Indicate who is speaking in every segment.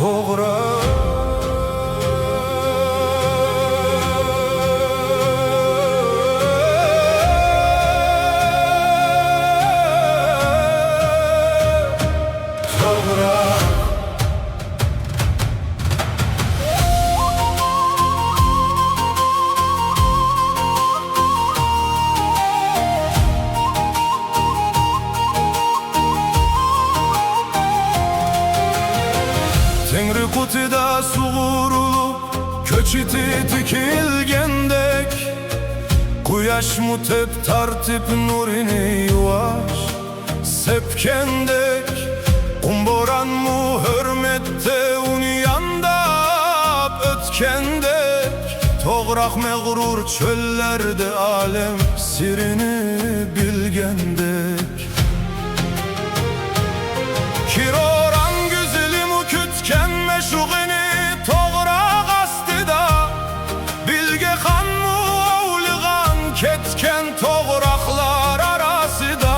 Speaker 1: tog'rak. Tengri kutida sug'urilib ko'chiti tikilgandek, quyosh mutib tartib nurini yuvash sepkandek, bo'ron mu hurmatda uni yandab o'tgandek, tog'roq mag'rur cho'llarda alam sirini bilgandek. Kiroran güzelimu kütken meşuğini tog'roq astida, bilge xan mu ovligan ketken tog'roqlar arasida,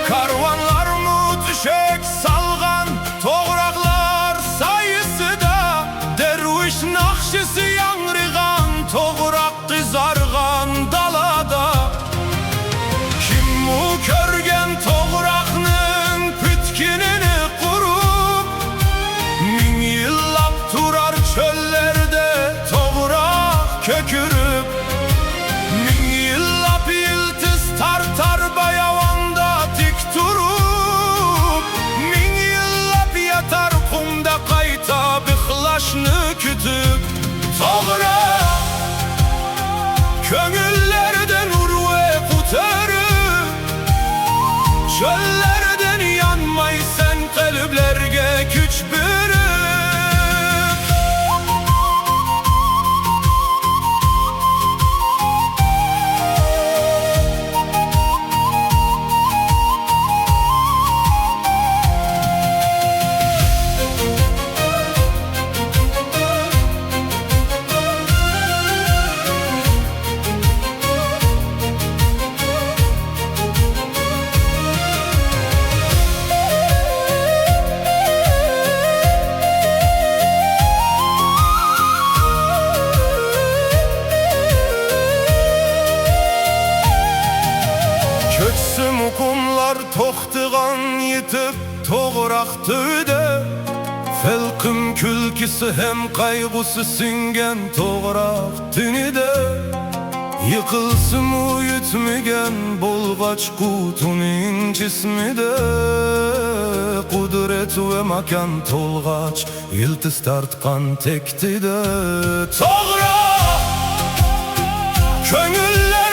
Speaker 1: karvanlar mu tüşek salgan tog'roqlar sayısida, derviş nakşisi yangrigan tog'roq qizargan dalada. Kim mu körgen tog'roqning pütkinini qurup, ming yillab turar çöllerde tog'roq kökürüp, ming yillab yiltiz tartar bayavanda tik turup, ming yillab yatar qumda qayta bixlashni kütüp. Tog'roq ko'ngillardan urve ko'tarib, çöllerden yanmaysan qalblarga kuch berib. Köçsüm kumlar toxtigan yetip tog'roqda öde, felqim külkisi hem qayg'usi singan tog'roq tinide, yıkılsın uyutmagan bo'lg'ach qutuning jismida, qudret ve makan to'lg'ach yiltiz tartqan tektida. Tog'roq ko'ngillar